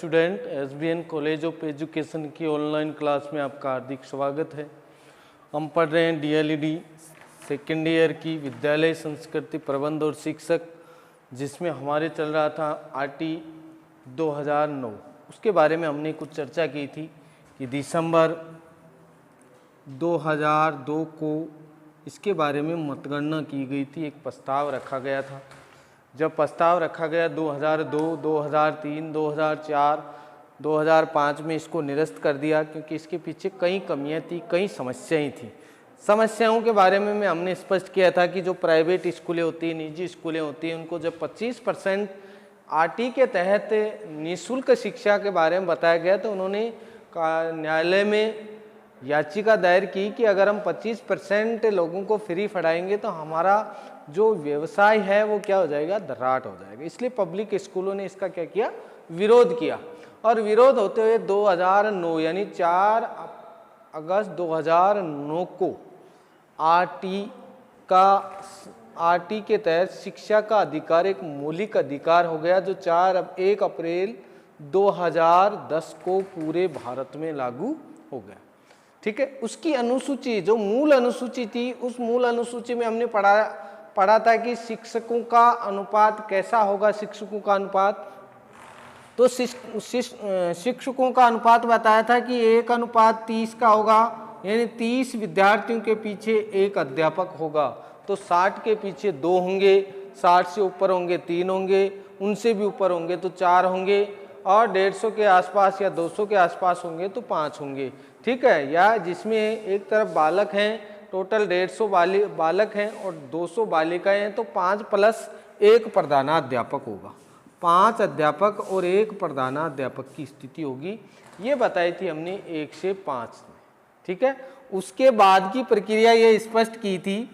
Student, SBN college of education की online class में आपका हार्दिक स्वागत है। हम पढ़ रहे हैं डीएलईडी सेकेंड ईयर की विद्यालय संस्कृति प्रबंध और शिक्षक, जिसमें हमारे चल रहा था आरटी 2009। उसके बारे में हमने कुछ चर्चा की थी कि दिसंबर 2002 को इसके बारे में मतगणना की गई थी, एक प्रस्ताव रखा गया था। जब प्रस्ताव रखा गया 2002, 2003, 2004, 2005 में इसको निरस्त कर दिया, क्योंकि इसके पीछे कई कमियां थी, कई समस्याएं थी। समस्याओं के बारे में हमने स्पष्ट किया था कि जो प्राइवेट स्कूलें होती हैं, निजी स्कूलें होती हैं, उनको जब 25% आरटी के तहत निःशुल्क शिक्षा के बारे में बताया गया तो उन्होंने न्यायालय में याचिका दायर की कि अगर हम 25% लोगों को फ्री पढ़ाएंगे तो हमारा जो व्यवसाय है वो क्या हो जाएगा, धर्राट हो जाएगा। इसलिए पब्लिक स्कूलों ने इसका क्या किया, विरोध किया। और विरोध होते हुए 2009 यानी 4 अगस्त 2009 को आरटी के तहत शिक्षा का अधिकार एक मौलिक अधिकार हो गया, जो 1 अप्रैल 2010 को पूरे भारत में लागू हो गया। ठीक है, उसकी अनुसूची, जो मूल अनुसूची थी, उस मूल अनुसूची में हमने पढ़ा था कि शिक्षकों का अनुपात कैसा होगा। शिक्षकों का अनुपात, तो शिक्षकों का अनुपात बताया था कि 1:30 का होगा, यानी 30 विद्यार्थियों के पीछे एक अध्यापक होगा। तो 60 के पीछे 2 होंगे, 60 से ऊपर होंगे 3 होंगे, उनसे भी ऊपर होंगे तो 4 होंगे, और 150 के आसपास या 200 के आसपास होंगे तो 5 होंगे। ठीक है, या जिसमें एक तरफ बालक हैं, टोटल 150 बालक हैं और 200 बालिकाएं हैं, तो 5 + 1 प्रधानाध्यापक होगा। 5 अध्यापक और 1 प्रधानाध्यापक की स्थिति होगी। ये बताई थी हमने 1 से 5 में। ठीक है, उसके बाद की प्रक्रिया ये स्पष्ट की थी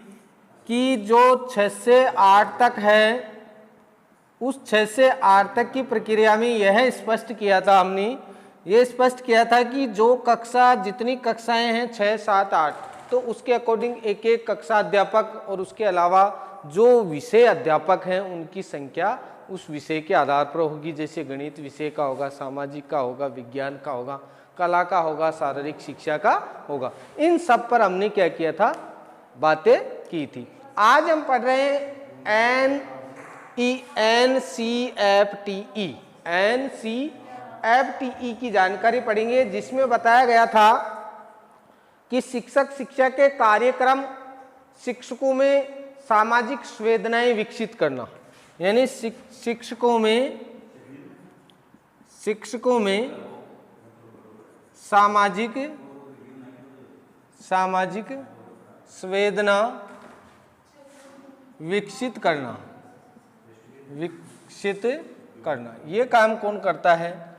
कि जो 6 से 8 तक है, उस 6 से 8 तक की प्रक्रिया में यह स्पष्ट किया था हमने, ये स्पष्ट किया था कि जो कक्षा, जितनी कक्षाएं हैं 6, 7, 8, तो उसके अकॉर्डिंग एक कक्षा अध्यापक और उसके अलावा जो विषय अध्यापक हैं उनकी संख्या उस विषय के आधार पर होगी। जैसे गणित विषय का होगा, सामाजिक का होगा, विज्ञान का होगा, कला का होगा, शारीरिक शिक्षा का होगा। इन सब पर हमने क्या किया था, बातें की थी। आज हम पढ़ रहे हैं NCFTE की जानकारी पढ़ेंगे, जिसमें बताया गया था कि शिक्षक शिक्षा के कार्यक्रम, शिक्षकों में सामाजिक संवेदनाएं विकसित करना, यानी शिक्षकों में सामाजिक संवेदना विकसित करना, ये काम कौन करता है?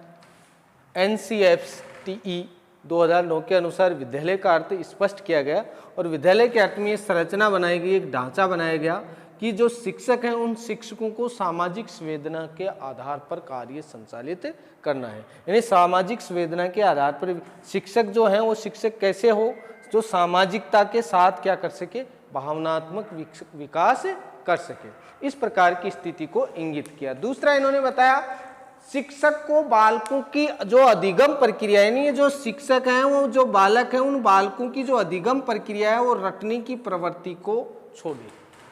NCFTE 2009 के अनुसार विद्यालय का अर्थ स्पष्ट किया गया, और विद्यालय के अर्थ में ये संरचना बनाई गई, एक ढांचा बनाया गया कि जो शिक्षक हैं उन शिक्षकों को सामाजिक संवेदना के आधार पर कार्य संचालित करना है। यानी सामाजिक संवेदना के आधार पर शिक्षक जो हैं वो शिक्षक कैसे हो, जो सामाजिकता के साथ क्या कर सके, भावनात्मक विकास कर सके। इस प्रकार की स्थिति को इंगित किया। दूसरा इन्होंने बताया, शिक्षक को बालकों की जो अधिगम प्रक्रिया, यानी ये जो शिक्षक हैं वो जो बालक हैं, उन बालकों की जो अधिगम प्रक्रिया है वो रटने की प्रवृत्ति को छोड़े।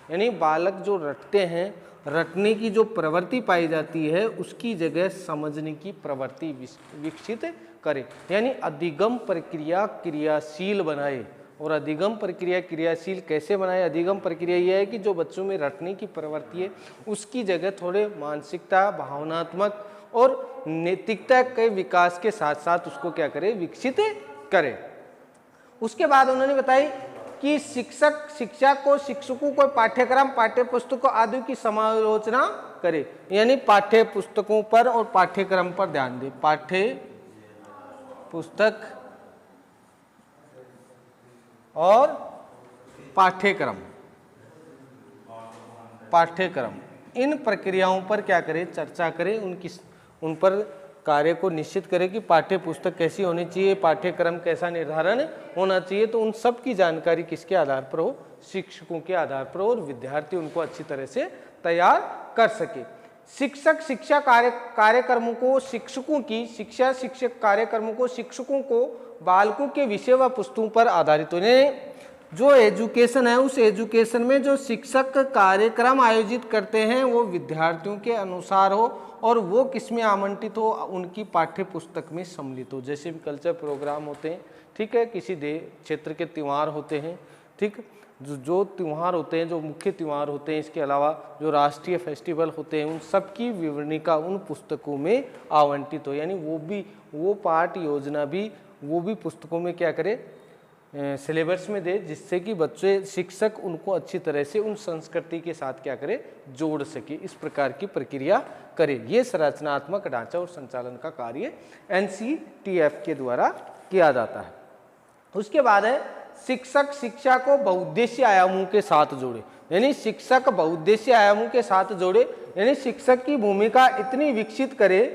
यानी बालक जो रटते हैं, रटने की जो प्रवृत्ति पाई जाती है, उसकी जगह समझने की प्रवृत्ति विकसित करे। यानी अधिगम प्रक्रिया क्रियाशील बनाए। और अधिगम प्रक्रिया क्रियाशील कैसे बनाए? अधिगम प्रक्रिया यह है कि जो बच्चों में रटने की प्रवृत्ति है, उसकी जगह थोड़े मानसिकता, भावनात्मक और नैतिकता के विकास के साथ साथ उसको क्या करे, विकसित करे। उसके बाद उन्होंने बताई कि शिक्षकों को पाठ्यक्रम, पाठ्य पुस्तकों आदि की समालोचना करे। यानी पाठ्य पुस्तकों पर और पाठ्यक्रम पर ध्यान दे। पाठ्य पुस्तक और पाठ्यक्रम इन प्रक्रियाओं पर क्या करे, चर्चा करे, उन पर कार्य को निश्चित करे कि पाठ्य पुस्तक कैसी होनी चाहिए, पाठ्यक्रम कैसा निर्धारण होना चाहिए। तो उन सब की जानकारी किसके आधार पर हो, शिक्षकों के आधार पर, और विद्यार्थी उनको अच्छी तरह से तैयार कर सके। शिक्षक शिक्षा कार्यक्रमों को शिक्षकों की शिक्षक कार्यक्रमों को शिक्षकों को बालकों के विषय व पुस्तकों पर आधारित होने, जो एजुकेशन है उस एजुकेशन में जो शिक्षक कार्यक्रम आयोजित करते हैं वो विद्यार्थियों के अनुसार हो और वो किसमें आमंत्रित हो, उनकी पाठ्य पुस्तक में सम्मिलित हो। जैसे भी कल्चर प्रोग्राम होते हैं, ठीक है, किसी क्षेत्र के त्यौहार होते हैं, ठीक, जो त्यौहार होते हैं, जो मुख्य त्यौहार होते हैं, इसके अलावा जो राष्ट्रीय फेस्टिवल होते हैं, उन सब की विवरणिका उन पुस्तकों में आवंटित हो, यानी वो पाठ योजना भी वो भी पुस्तकों में क्या करे, सिलेबस में दे, जिससे कि बच्चे शिक्षक उनको अच्छी तरह से उन संस्कृति के साथ क्या करे, जोड़ सके। इस प्रकार की प्रक्रिया करे। ये संरचनात्मक ढांचा और संचालन का कार्य NCTF के द्वारा किया जाता है। उसके बाद है शिक्षक शिक्षा को बहुउद्देशीय आयामों के साथ जोड़े, यानी शिक्षक बहुउद्देशीय आयामों के साथ जोड़े, यानी शिक्षक की भूमिका इतनी विकसित करे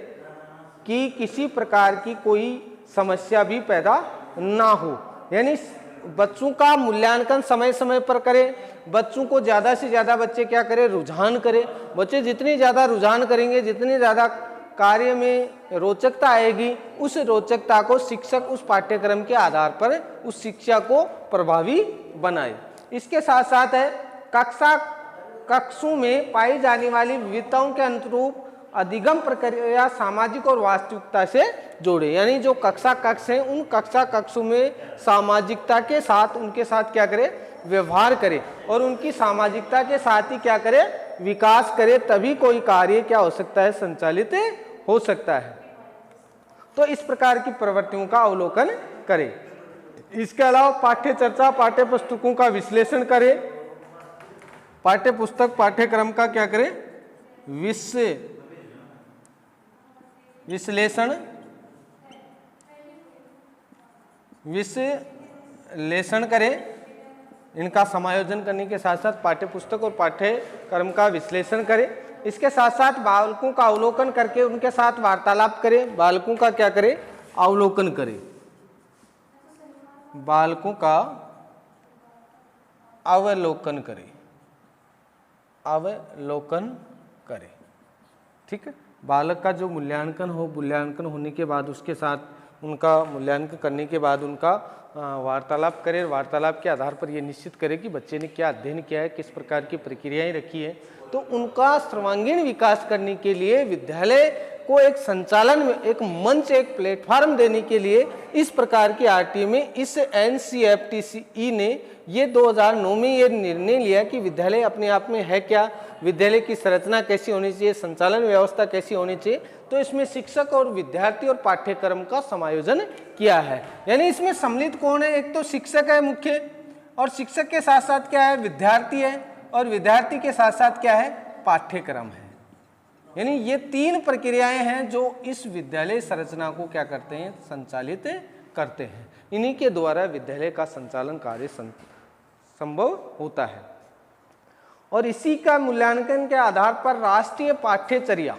कि किसी प्रकार की कोई समस्या भी पैदा ना हो, यानी बच्चों का मूल्यांकन समय समय पर करें, बच्चों को ज़्यादा से ज़्यादा बच्चे क्या करें, रुझान करें। बच्चे जितनी ज़्यादा रुझान करेंगे, जितनी ज़्यादा कार्य में रोचकता आएगी, उस रोचकता को शिक्षक उस पाठ्यक्रम के आधार पर उस शिक्षा को प्रभावी बनाए। इसके साथ साथ है कक्षों में पाई जाने वाली विविधताओं के अनुरूप अधिगम प्रक्रिया सामाजिक और वास्तविकता से जोड़े, यानी जो कक्ष हैं उन कक्षों में सामाजिकता के साथ उनके साथ क्या करे, व्यवहार करे और उनकी सामाजिकता के साथ ही क्या करे, विकास करे, तभी कोई कार्य क्या हो सकता है, संचालित हो सकता है। तो इस प्रकार की प्रवृत्तियों का अवलोकन करे। इसके अलावा पाठ्य चर्चा, पाठ्य पुस्तकों का विश्लेषण करे, पाठ्य पुस्तक पाठ्यक्रम का क्या करे, विश्लेषण करें। इनका समायोजन करने के साथ साथ पाठ्य पुस्तक और पाठ्यक्रम का विश्लेषण करें। इसके साथ साथ बालकों का अवलोकन करके उनके साथ वार्तालाप करें। बालकों का क्या करें, अवलोकन करें, बालकों का अवलोकन करें, ठीक है। बालक का जो मूल्यांकन होने के बाद उसके साथ उनका मूल्यांकन करने के बाद उनका वार्तालाप करें। वार्तालाप के आधार पर यह निश्चित करें कि बच्चे ने क्या अध्ययन किया है, किस प्रकार की प्रक्रियाएं रखी है। तो उनका सर्वांगीण विकास करने के लिए विद्यालय को एक संचालन में एक मंच, एक प्लेटफॉर्म देने के लिए इस प्रकार की RTI में इस NCFTCE ने ये 2009 में ये निर्णय लिया कि विद्यालय अपने आप में है क्या, विद्यालय की संरचना कैसी होनी चाहिए, संचालन व्यवस्था कैसी होनी चाहिए। तो इसमें शिक्षक और विद्यार्थी और पाठ्यक्रम का समायोजन किया है। यानी इसमें सम्मिलित कौन है, एक तो शिक्षक है मुख्य, और शिक्षक के साथ साथ क्या है, विद्यार्थी है, और विद्यार्थी के साथ साथ क्या है, पाठ्यक्रम है। यानी ये तीन प्रक्रियाएं हैं जो इस विद्यालय संरचना को क्या करते हैं, संचालित करते हैं। इन्हीं के द्वारा विद्यालय का संचालन कार्य संभव होता है। और इसी का मूल्यांकन के आधार पर राष्ट्रीय पाठ्यचर्या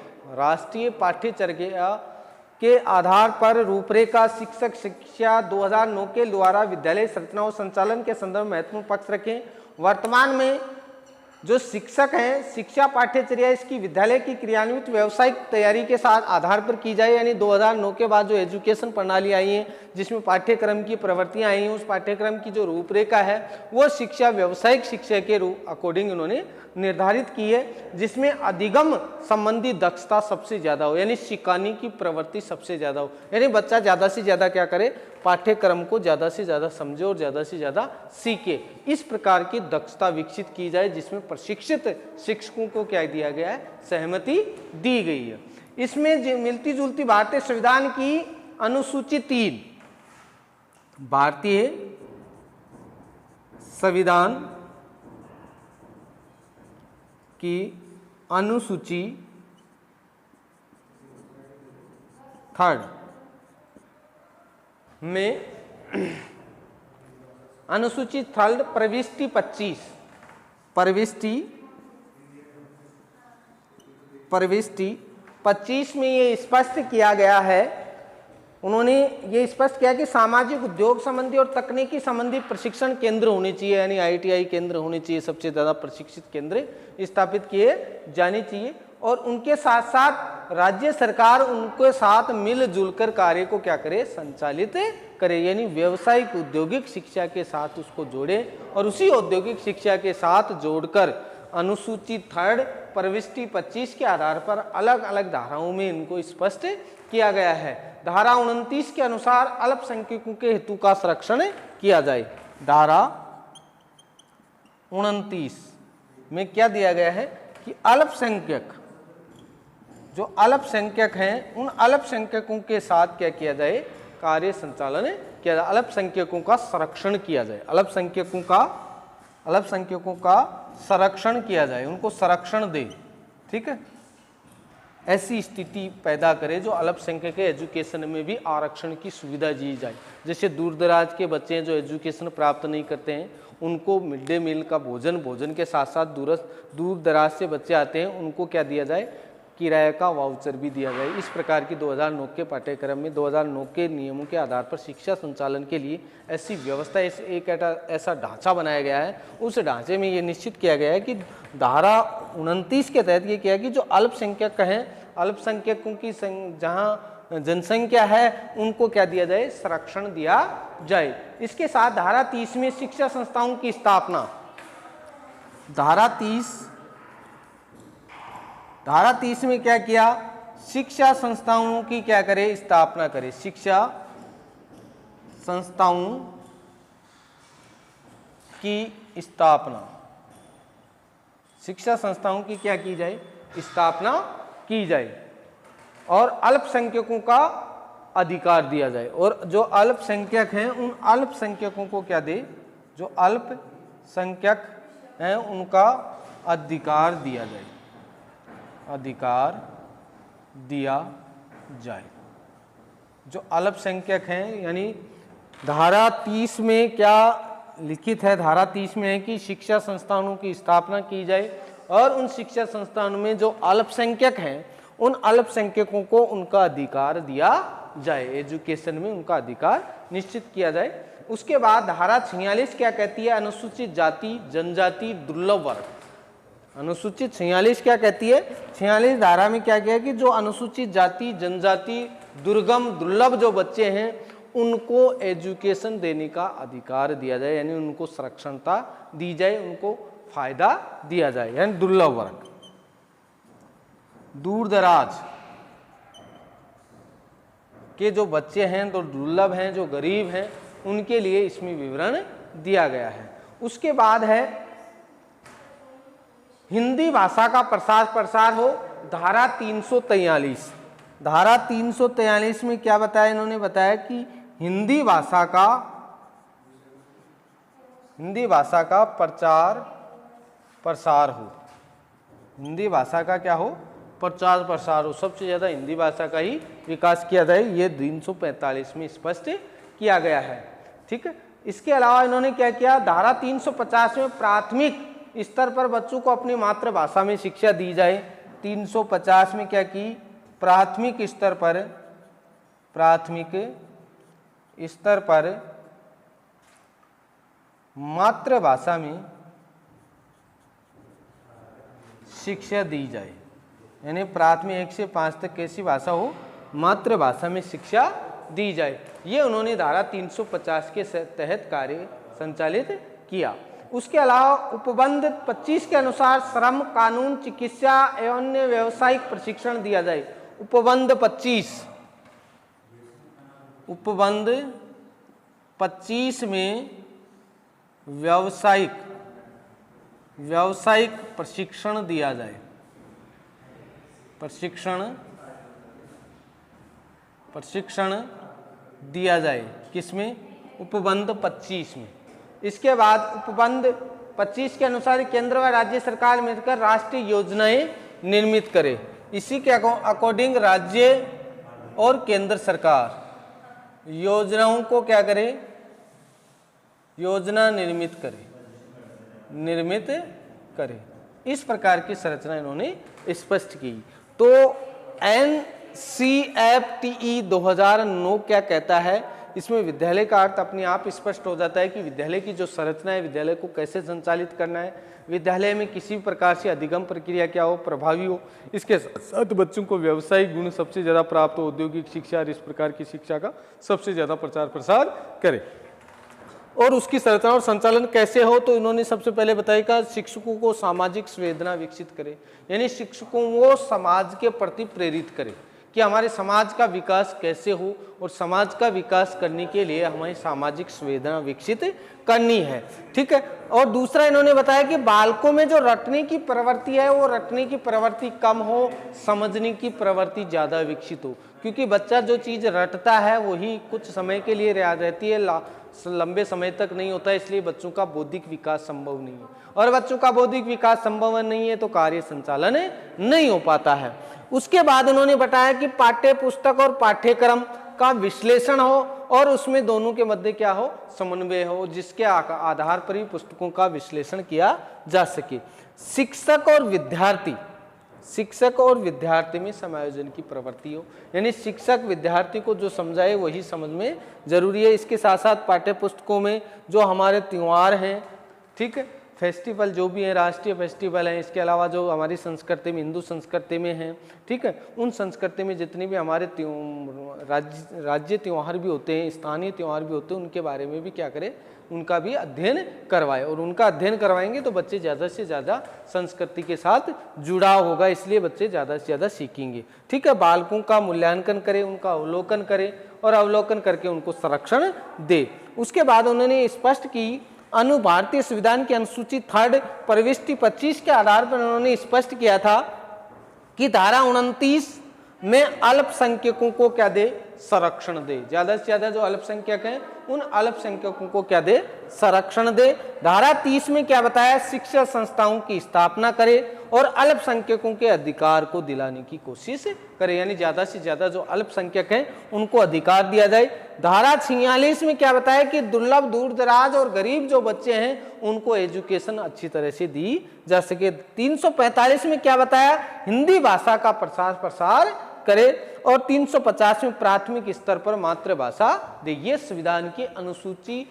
के आधार पर रूपरेखा शिक्षक शिक्षा 2009 के द्वारा विद्यालय संरचना और संचालन के संदर्भ में महत्वपूर्ण पक्ष रखें। वर्तमान में जो शिक्षक हैं, शिक्षा पाठ्यचर्या इसकी विद्यालय की क्रियान्वित व्यावसायिक तैयारी के साथ आधार पर की जाए। यानी 2009 के बाद जो एजुकेशन प्रणाली आई है, जिसमें पाठ्यक्रम की प्रवृत्तियां आई हैं, उस पाठ्यक्रम की जो रूपरेखा है वो शिक्षा व्यावसायिक शिक्षा के अकॉर्डिंग उन्होंने निर्धारित की है, जिसमें अधिगम संबंधी दक्षता सबसे ज़्यादा हो, यानी सिखाने की प्रवृत्ति सबसे ज़्यादा हो। यानी बच्चा ज़्यादा से ज़्यादा क्या करे, पाठ्यक्रम को ज़्यादा से ज़्यादा समझे और ज़्यादा से ज़्यादा सीखे। इस प्रकार की दक्षता विकसित की जाए, जिसमें प्रशिक्षित शिक्षकों को क्या दिया गया है, सहमति दी गई है। इसमें मिलती जुलती भारतीय संविधान की अनुसूची 3, भारतीय संविधान की अनुसूची 3 में अनुसूची 3 प्रविष्टि 25 में ये स्पष्ट किया गया है, उन्होंने ये स्पष्ट किया कि सामाजिक उद्योग संबंधी और तकनीकी संबंधी प्रशिक्षण केंद्र होने चाहिए, यानी ITI केंद्र होने चाहिए, सबसे ज़्यादा प्रशिक्षित केंद्र स्थापित किए जाने चाहिए। और उनके साथ साथ राज्य सरकार उनके साथ मिलजुल कर कार्य को क्या करे, संचालित करे, यानी व्यवसायिक औद्योगिक शिक्षा के साथ उसको जोड़े और उसी औद्योगिक शिक्षा के साथ जोड़कर अनुसूची 3 प्रविष्टि 25 के आधार पर अलग अलग धाराओं में इनको स्पष्ट किया गया है। धारा 29 के अनुसार अल्पसंख्यकों के हेतु का संरक्षण किया जाए। धारा 29 में क्या दिया गया है कि अल्पसंख्यक, जो अल्पसंख्यक हैं उन अल्पसंख्यकों के साथ क्या किया जाए, कार्य संचालन किया जाए, अल्पसंख्यकों का संरक्षण किया जाए, अल्पसंख्यकों का संरक्षण किया जाए, उनको संरक्षण दे। ठीक है, ऐसी स्थिति पैदा करे जो अल्पसंख्यक के एजुकेशन में भी आरक्षण की सुविधा दी जाए। जैसे दूर दराज के बच्चे हैं जो एजुकेशन प्राप्त नहीं करते हैं, उनको मिड डे मील का भोजन के साथ साथ दूर दराज से बच्चे आते हैं उनको क्या दिया जाए, किराए का वाउचर भी दिया जाए। इस प्रकार की 2009 के पाठ्यक्रम में 2009 के नियमों के आधार पर शिक्षा संचालन के लिए ऐसी व्यवस्था, एक ऐसा ढांचा बनाया गया है। उस ढांचे में ये निश्चित किया गया है कि धारा 29 के तहत ये किया कि जो अल्पसंख्यक हैं, अल्पसंख्यकों की जहाँ जनसंख्या है उनको क्या दिया जाए, संरक्षण दिया जाए। इसके साथ धारा 30 में शिक्षा संस्थाओं की स्थापना, धारा 30 में क्या किया, शिक्षा संस्थाओं की क्या करे, स्थापना करे। शिक्षा संस्थाओं की स्थापना, शिक्षा संस्थाओं की क्या की जाए, स्थापना की जाए और अल्पसंख्यकों का अधिकार दिया जाए। और जो अल्पसंख्यक हैं उन अल्पसंख्यकों को क्या दे, जो अल्पसंख्यक हैं उनका अधिकार दिया जाए, अधिकार दिया जाए। जो अल्पसंख्यक हैं, यानी धारा 30 में क्या लिखित है, धारा 30 में है कि शिक्षा संस्थानों की स्थापना की जाए और उन शिक्षा संस्थानों में जो अल्पसंख्यक हैं उन अल्पसंख्यकों को उनका अधिकार दिया जाए, एजुकेशन में उनका अधिकार निश्चित किया जाए। उसके बाद धारा 46 क्या कहती है, अनुसूचित जाति जनजाति दुर्लभ वर्ग। अनुसूचित 46 क्या कहती है, 46 धारा में क्या किया कि जो अनुसूचित जाति जनजाति दुर्गम दुर्लभ जो बच्चे हैं उनको एजुकेशन देने का अधिकार दिया जाए, यानी उनको संरक्षणता दी जाए, उनको फायदा दिया जाए, यानी दुर्लभ वर्ग। दूर दराज के जो बच्चे हैं, जो दुर्लभ हैं, जो गरीब हैं, उनके लिए इसमें विवरण दिया गया है। उसके बाद है हिंदी भाषा का प्रसार हो, धारा 343। धारा 343 में क्या बताया, इन्होंने बताया कि हिंदी भाषा का प्रचार प्रसार हो, हिंदी भाषा का क्या हो, प्रचार प्रसार हो, सबसे ज्यादा हिंदी भाषा का ही विकास किया जाए, ये 345 में स्पष्ट किया गया है। ठीक है, इसके अलावा इन्होंने क्या किया, धारा 350 में प्राथमिक स्तर पर बच्चों को अपनी मातृभाषा में शिक्षा दी जाए। 350 में क्या की, प्राथमिक स्तर पर मातृभाषा में शिक्षा दी जाए, यानी प्राथमिक 1 से 5 तक कैसी भाषा हो, मातृभाषा में शिक्षा दी जाए। ये उन्होंने धारा 350 के तहत कार्य संचालित किया। उसके अलावा उपबंध 25 के अनुसार श्रम कानून चिकित्सा एवं अन्य व्यावसायिक प्रशिक्षण दिया जाए। उपबंध 25 में व्यावसायिक प्रशिक्षण दिया जाए, प्रशिक्षण दिया जाए, किसमें, उपबंध 25 में। इसके बाद उपबंध 25 के अनुसार केंद्र व राज्य सरकार मिलकर राष्ट्रीय योजनाएं निर्मित करे। इसी के अकॉर्डिंग राज्य और केंद्र सरकार योजनाओं को क्या करे, योजना निर्मित करे। इस प्रकार की संरचना इन्होंने स्पष्ट की। तो NCFTE 2009 क्या कहता है इसमें विद्यालय का अर्थ अपने आप स्पष्ट हो जाता है कि विद्यालय की जो संरचना है, विद्यालय को कैसे संचालित करना है, विद्यालय में किसी भी प्रकार से अधिगम प्रक्रिया क्या हो, प्रभावी हो, इसके साथ बच्चों को व्यावसायिक गुण सबसे ज़्यादा प्राप्त हो, औद्योगिक शिक्षा और इस प्रकार की शिक्षा का सबसे ज़्यादा प्रचार प्रसार करे। और उसकी संरचना और संचालन कैसे हो, तो इन्होंने सबसे पहले बताया कि शिक्षकों को सामाजिक संवेदना विकसित करे, यानी शिक्षकों को समाज के प्रति प्रेरित करे कि हमारे समाज का विकास कैसे हो, और समाज का विकास करने के लिए हमें सामाजिक संवेदना विकसित करनी है। ठीक है। और दूसरा इन्होंने बताया कि बालकों में जो रटने की प्रवृत्ति है वो रटने की प्रवृत्ति कम हो, समझने की प्रवृत्ति ज़्यादा विकसित हो, क्योंकि बच्चा जो चीज़ रटता है वही कुछ समय के लिए याद रहती है, लंबे समय तक नहीं होता है, इसलिए बच्चों का बौद्धिक विकास संभव नहीं है, और बच्चों का बौद्धिक विकास संभव नहीं है तो कार्य संचालन नहीं हो पाता है। उसके बाद उन्होंने बताया कि पाठ्य पुस्तक और पाठ्यक्रम का विश्लेषण हो और उसमें दोनों के मध्य क्या हो, समन्वय हो, जिसके आधार पर ही पुस्तकों का विश्लेषण किया जा सके। शिक्षक और विद्यार्थी में समायोजन की प्रवृत्ति हो, यानी शिक्षक विद्यार्थी को जो समझाए वही समझ में जरूरी है। इसके साथ साथ पाठ्य पुस्तकों में जो हमारे त्योहार हैं, ठीक है, फेस्टिवल जो भी है, राष्ट्रीय फेस्टिवल हैं, इसके अलावा जो हमारी संस्कृति में, हिंदू संस्कृति में हैं, ठीक है, उन संस्कृति में जितने भी हमारे राज्य त्यौहार भी होते हैं, स्थानीय त्यौहार भी होते हैं, उनके बारे में भी क्या करें, उनका भी अध्ययन करवाएं। और उनका अध्ययन करवाएंगे तो बच्चे ज़्यादा से ज़्यादा संस्कृति के साथ जुड़ाव होगा, इसलिए बच्चे ज़्यादा से ज़्यादा सीखेंगे। ठीक है। बालकों का मूल्यांकन करें, उनका अवलोकन करें और अवलोकन करके उनको संरक्षण दे। उसके बाद उन्होंने स्पष्ट की भारतीय संविधान की अनुसूची 3 प्रविष्टि 25 के आधार पर उन्होंने स्पष्ट किया था कि धारा 29 में अल्पसंख्यकों को क्या दे, संरक्षण दे। ज्यादा से ज्यादा जो अल्पसंख्यक हैं उन अल्पसंख्यकों को क्या दे, संरक्षण दे। धारा 30 में क्या बताया, शिक्षा संस्थाओं की स्थापना करे और अल्पसंख्यकों के अधिकार को दिलाने की कोशिश करे, यानी ज्यादा से ज्यादा जो अल्पसंख्यक हैं उनको अधिकार दिया जाए। धारा 46 में क्या बताया कि दुर्लभ, दूर दराज और गरीब जो बच्चे हैं उनको एजुकेशन अच्छी तरह से दी जा सके। 345 में क्या बताया, हिंदी भाषा का प्रसार करे, और 350 में प्राथमिक स्तर पर मातृभाषा दे। ये संविधान की अनुसूची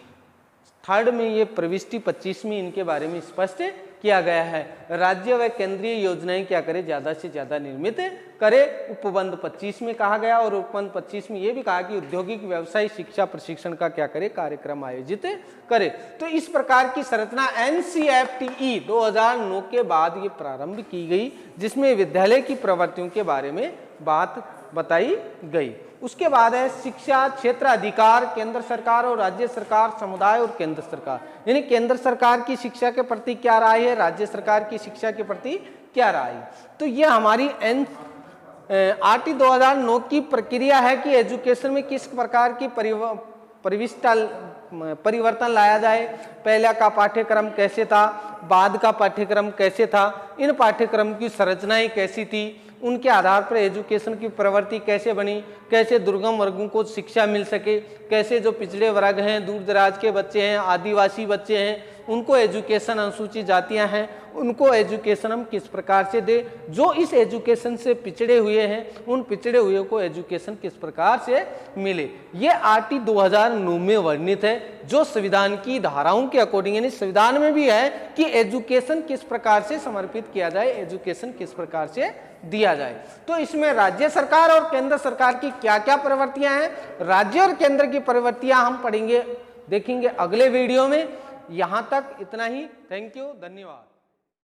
3 में, ये प्रविष्टि 25 में इनके बारे में स्पष्ट किया गया है। राज्य व केंद्रीय योजनाएं क्या करे, ज्यादा से ज्यादा निर्मित करे। उपबंध 25 में कहा गया, और उपबंध 25 में ये भी कहा कि औद्योगिक व्यवसाय शिक्षा प्रशिक्षण का क्या करे, कार्यक्रम आयोजित करे। तो इस प्रकार की संरचना NCFTE 2009 के बाद ये प्रारंभ की गई, जिसमें विद्यालय की प्रवृत्तियों के बारे में बात बताई गई। उसके बाद है शिक्षा क्षेत्र अधिकार, केंद्र सरकार और राज्य सरकार, समुदाय और केंद्र सरकार, यानी केंद्र सरकार की शिक्षा के प्रति क्या राय है, राज्य सरकार की शिक्षा के प्रति क्या राय है। तो ये हमारी RT 2009 की प्रक्रिया है कि एजुकेशन में किस प्रकार की परिवर्तन लाया जाए। पहला का पाठ्यक्रम कैसे था, बाद का पाठ्यक्रम कैसे था, इन पाठ्यक्रम की संरचनाएं कैसी थी, उनके आधार पर एजुकेशन की प्रवृत्ति कैसे बनी, कैसे दुर्गम वर्गों को शिक्षा मिल सके, कैसे जो पिछड़े वर्ग हैं, दूर दराज के बच्चे हैं, आदिवासी बच्चे हैं, उनको एजुकेशन, अनुसूचित जातियां हैं, उनको एजुकेशन हम किस प्रकार से दे, जो इस एजुकेशन से पिछड़े हुए हैं उन पिछड़े हुए को एजुकेशन किस प्रकार से मिले। ये RT 2009 में वर्णित है, जो संविधान की धाराओं के अकॉर्डिंग, यानी संविधान में भी है कि एजुकेशन किस प्रकार से समर्पित किया जाए, एजुकेशन किस प्रकार से दिया जाए। तो इसमें राज्य सरकार और केंद्र सरकार की क्या क्या प्रवृत्तियां हैं, राज्य और केंद्र की प्रवृत्तियां हम पढ़ेंगे, देखेंगे अगले वीडियो में। यहां तक इतना ही। थैंक यू, धन्यवाद।